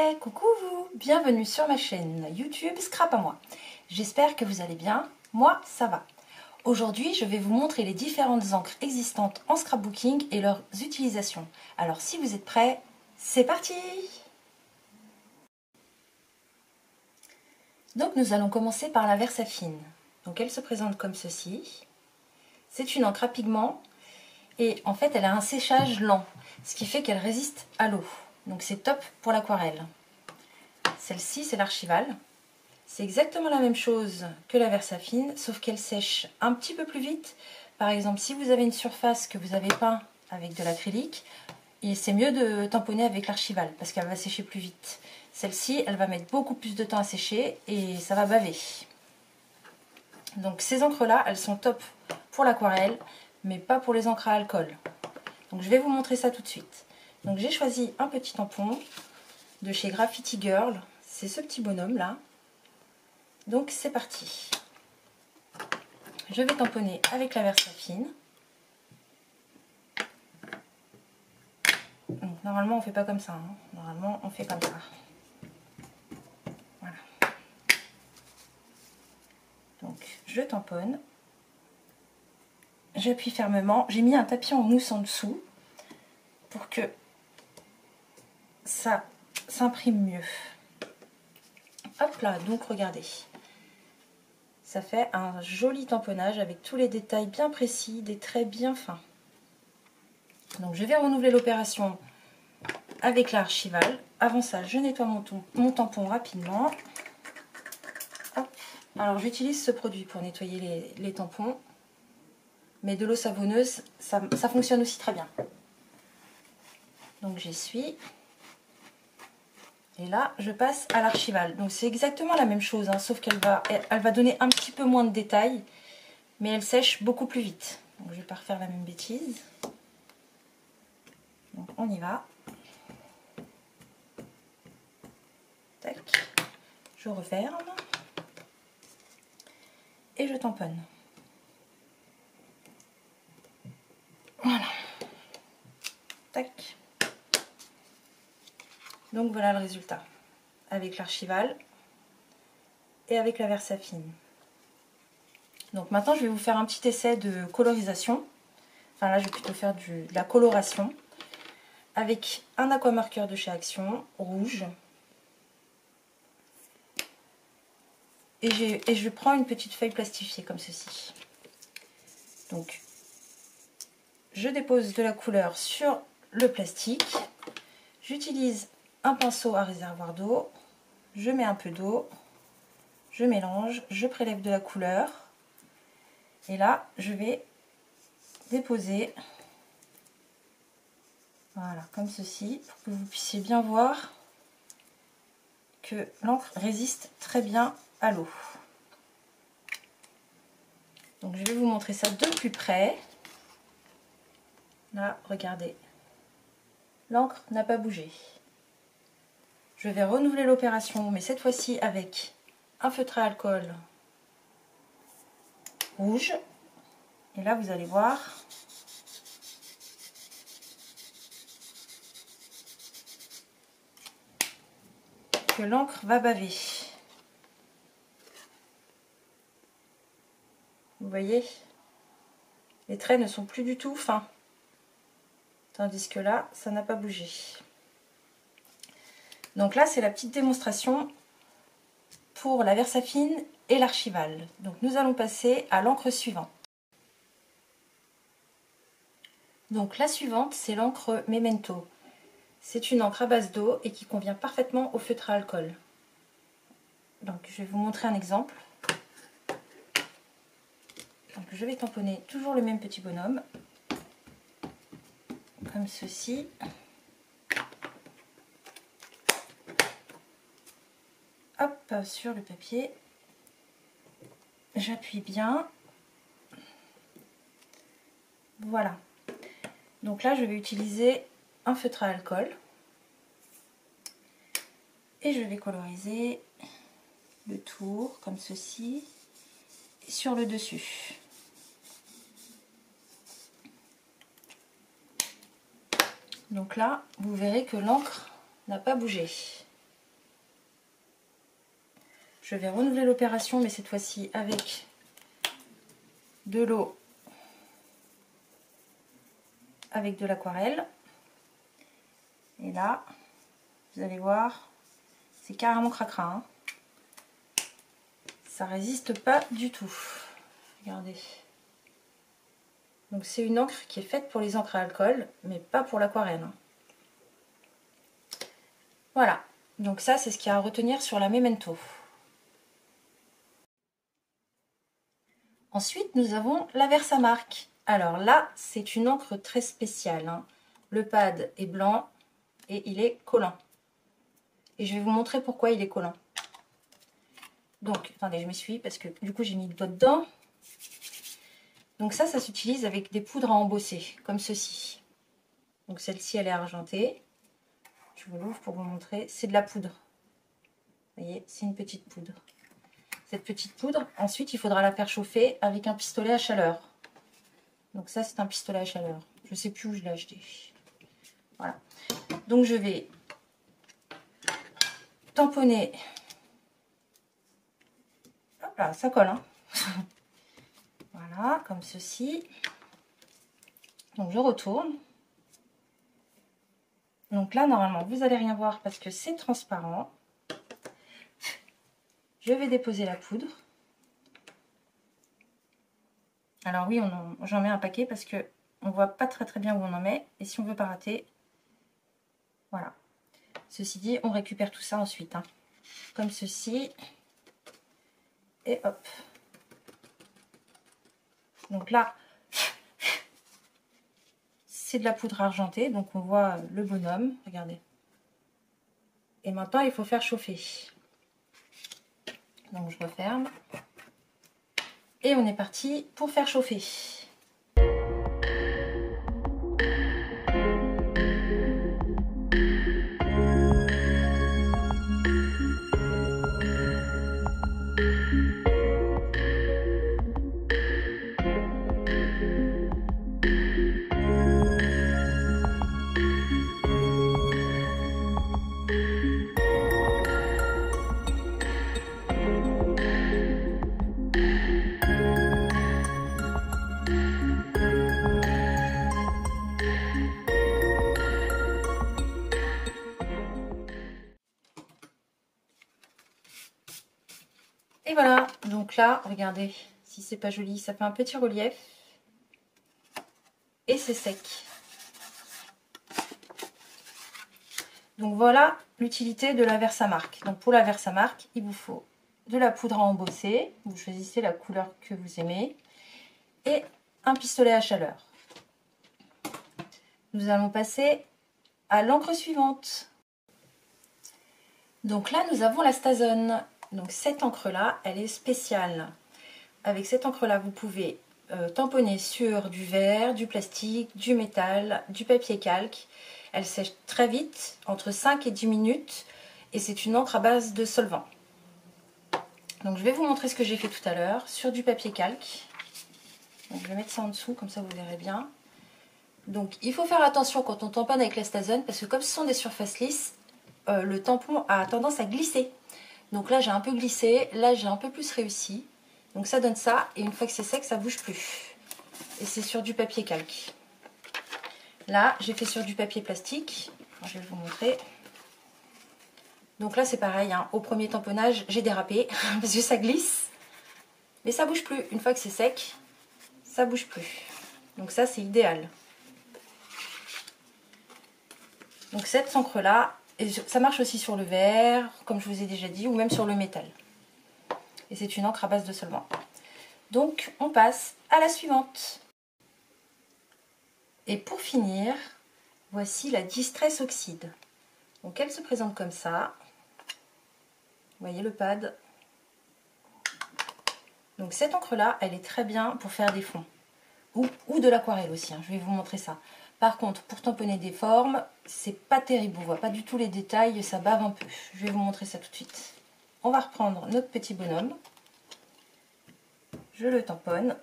Hey, coucou vous, bienvenue sur ma chaîne YouTube Scrap à moi. J'espère que vous allez bien, moi ça va. Aujourd'hui je vais vous montrer les différentes encres existantes en scrapbooking et leurs utilisations. Alors si vous êtes prêts, c'est parti! Donc nous allons commencer par la Versafine. Donc elle se présente comme ceci. C'est une encre à pigment et en fait elle a un séchage lent, ce qui fait qu'elle résiste à l'eau. Donc c'est top pour l'aquarelle. Celle-ci c'est l'Archival. C'est exactement la même chose que la Versafine, sauf qu'elle sèche un petit peu plus vite. Par exemple, si vous avez une surface que vous avez peint avec de l'acrylique, c'est mieux de tamponner avec l'Archival parce qu'elle va sécher plus vite. Celle-ci, elle va mettre beaucoup plus de temps à sécher et ça va baver. Donc ces encres-là, elles sont top pour l'aquarelle, mais pas pour les encres à alcool. Donc je vais vous montrer ça tout de suite. Donc j'ai choisi un petit tampon de chez Graffiti Girl. C'est ce petit bonhomme là. Donc c'est parti. Je vais tamponner avec la Versafine. Donc normalement on fait pas comme ça. Hein. Normalement on fait comme ça. Voilà. Donc je tamponne. J'appuie fermement. J'ai mis un tapis en mousse en dessous pour que ça s'imprime mieux. Hop là, donc regardez. Ça fait un joli tamponnage avec tous les détails bien précis, des traits bien fins. Donc je vais renouveler l'opération avec l'Archival. Avant ça, je nettoie mon tampon rapidement. Hop. Alors j'utilise ce produit pour nettoyer les tampons. Mais de l'eau savonneuse, ça fonctionne aussi très bien. Donc j'essuie. Et là, je passe à l'Archival. Donc c'est exactement la même chose, hein, sauf qu'elle va donner un petit peu moins de détails, mais elle sèche beaucoup plus vite. Donc je ne vais pas refaire la même bêtise. Donc on y va. Tac. Je referme. Et je tamponne. Voilà. Tac. Donc voilà le résultat. Avec l'Archival et avec la Versafine. Donc maintenant je vais vous faire un petit essai de colorisation. Enfin là je vais plutôt faire de la coloration. Avec un aquamarqueur de chez Action, rouge. Et je prends une petite feuille plastifiée comme ceci. Donc je dépose de la couleur sur le plastique. J'utilise un pinceau à réservoir d'eau. Je mets un peu d'eau. Je mélange. Je prélève de la couleur. Et là, je vais déposer. Voilà, comme ceci. Pour que vous puissiez bien voir que l'encre résiste très bien à l'eau. Donc je vais vous montrer ça de plus près. Là, regardez. L'encre n'a pas bougé. Je vais renouveler l'opération, mais cette fois-ci avec un feutre à alcool rouge. Et là, vous allez voir que l'encre va baver. Vous voyez, les traits ne sont plus du tout fins. Tandis que là, ça n'a pas bougé. Donc là, c'est la petite démonstration pour la Versafine et l'Archival. Donc nous allons passer à l'encre suivante. Donc la suivante, c'est l'encre Memento. C'est une encre à base d'eau et qui convient parfaitement au feutre à alcool. Donc je vais vous montrer un exemple. Donc je vais tamponner toujours le même petit bonhomme. Comme ceci. Hop, sur le papier. J'appuie bien. Voilà. Donc là, je vais utiliser un feutre à alcool. Et je vais coloriser le tour, comme ceci, et sur le dessus. Donc là, vous verrez que l'encre n'a pas bougé. Je vais renouveler l'opération, mais cette fois-ci avec de l'eau, avec de l'aquarelle. Et là, vous allez voir, c'est carrément cracra, hein. Ça résiste pas du tout. Regardez. Donc c'est une encre qui est faite pour les encres à alcool, mais pas pour l'aquarelle, hein. Voilà. Donc ça, c'est ce qu'il y a à retenir sur la Memento. Ensuite, nous avons la Versamark. Alors là, c'est une encre très spéciale, hein. Le pad est blanc et il est collant. Et je vais vous montrer pourquoi il est collant. Donc, attendez, je m'essuie parce que du coup, j'ai mis le doigt dedans. Donc ça s'utilise avec des poudres à embosser, comme ceci. Donc celle-ci, elle est argentée. Je vous l'ouvre pour vous montrer. C'est de la poudre. Vous voyez, c'est une petite poudre. Cette petite poudre, ensuite, il faudra la faire chauffer avec un pistolet à chaleur. Donc ça, c'est un pistolet à chaleur. Je ne sais plus où je l'ai acheté. Voilà. Donc je vais tamponner. Hop là, ça colle, hein. Voilà, comme ceci. Donc je retourne. Donc là, normalement, vous n'allez rien voir parce que c'est transparent. Je vais déposer la poudre. Alors oui, j'en mets un paquet parce que on voit pas très bien où on en met. Et si on veut pas rater, voilà. Ceci dit, on récupère tout ça ensuite, hein. Comme ceci. Et hop. Donc là, c'est de la poudre argentée. Donc on voit le bonhomme. Regardez. Et maintenant, il faut faire chauffer. Donc je referme. Et on est parti pour faire chauffer. Et voilà, donc là, regardez, si c'est pas joli, ça fait un petit relief. Et c'est sec. Donc voilà l'utilité de la Versamark. Donc pour la Versamark, il vous faut de la poudre à embosser. Vous choisissez la couleur que vous aimez. Et un pistolet à chaleur. Nous allons passer à l'encre suivante. Donc là, nous avons la Stazone. Donc cette encre-là, elle est spéciale. Avec cette encre-là, vous pouvez tamponner sur du verre, du plastique, du métal, du papier calque. Elle sèche très vite, entre 5 et 10 minutes. Et c'est une encre à base de solvant. Donc je vais vous montrer ce que j'ai fait tout à l'heure sur du papier calque. Donc je vais mettre ça en dessous, comme ça vous verrez bien. Donc il faut faire attention quand on tamponne avec la Stazone, parce que comme ce sont des surfaces lisses, le tampon a tendance à glisser. Donc là j'ai un peu glissé, là j'ai un peu plus réussi. Donc ça donne ça, et une fois que c'est sec, ça bouge plus. Et c'est sur du papier calque. Là j'ai fait sur du papier plastique. Alors, je vais vous montrer. Donc là c'est pareil, hein. Au premier tamponnage j'ai dérapé parce que ça glisse. Mais ça bouge plus. Une fois que c'est sec, ça bouge plus. Donc ça c'est idéal. Donc cette encre là, et ça marche aussi sur le verre, comme je vous ai déjà dit, ou même sur le métal. Et c'est une encre à base de solvant. Donc on passe à la suivante. Et pour finir, voici la Distress Oxide. Donc elle se présente comme ça. Vous voyez le pad. Donc cette encre là, elle est très bien pour faire des fonds. Ou de l'aquarelle aussi, hein. Je vais vous montrer ça. Par contre, pour tamponner des formes, c'est pas terrible. On voit pas du tout les détails, ça bave un peu. Je vais vous montrer ça tout de suite. On va reprendre notre petit bonhomme. Je le tamponne.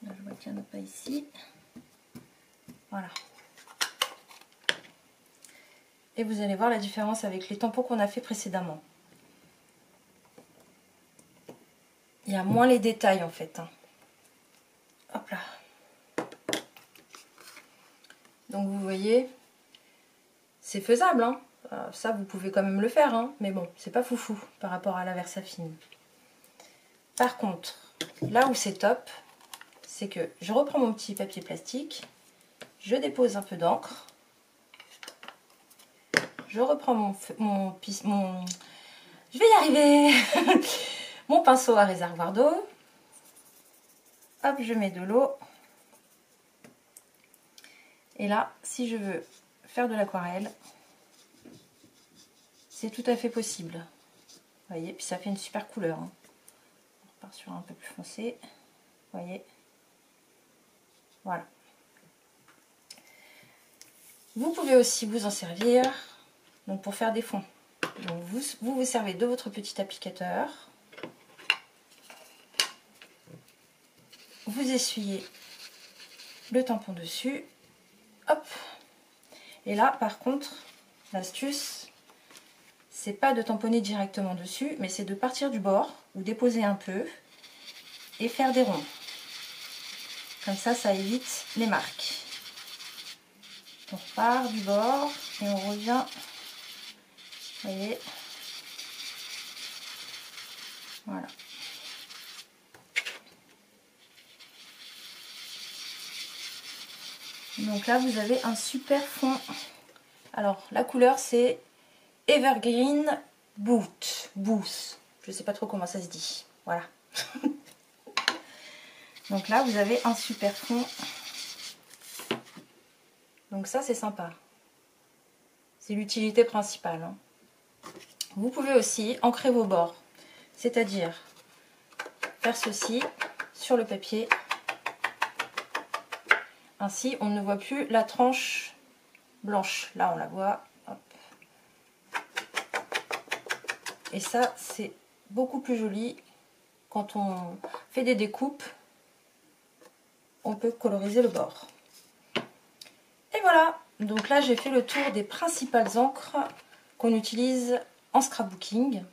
Là, je vois qu'il n'y en a pas ici. Voilà. et vous allez voir la différence avec les tampons qu'on a fait précédemment. Il y a moins les détails en fait. Hop là. Donc vous voyez, c'est faisable, hein. Ça vous pouvez quand même le faire, hein. Mais bon, c'est pas foufou par rapport à la Versafine. Par contre, là où c'est top, c'est que je reprends mon petit papier plastique, je dépose un peu d'encre, je reprends je vais y arriver, mon pinceau à réservoir d'eau, hop, je mets de l'eau, et là, si je veux faire de l'aquarelle, c'est tout à fait possible. Vous voyez, puis ça fait une super couleur, hein. On repart sur un peu plus foncé, vous voyez, voilà. Vous pouvez aussi vous en servir donc pour faire des fonds. Donc vous servez de votre petit applicateur. Vous essuyez le tampon dessus. Hop. Et là, par contre, l'astuce, c'est pas de tamponner directement dessus, mais c'est de partir du bord, ou déposer un peu, et faire des ronds. Comme ça évite les marques. On part du bord et on revient, vous voyez, voilà. Donc là vous avez un super fond. Alors la couleur c'est Evergreen Booth, je sais pas trop comment ça se dit, voilà. Donc là vous avez un super fond. Donc ça c'est sympa. C'est l'utilité principale, hein. Vous pouvez aussi ancrer vos bords, c'est-à-dire faire ceci sur le papier. Ainsi, on ne voit plus la tranche blanche. Là, on la voit. Hop. Et ça, c'est beaucoup plus joli. Quand on fait des découpes, on peut coloriser le bord. Et voilà. Donc là, j'ai fait le tour des principales encres qu'on utilise en scrapbooking.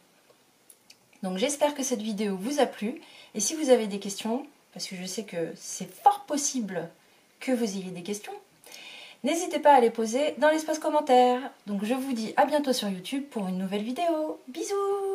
Donc j'espère que cette vidéo vous a plu. Et si vous avez des questions, parce que je sais que c'est fort possible que vous ayez des questions, n'hésitez pas à les poser dans l'espace commentaire. Donc je vous dis à bientôt sur YouTube pour une nouvelle vidéo. Bisous!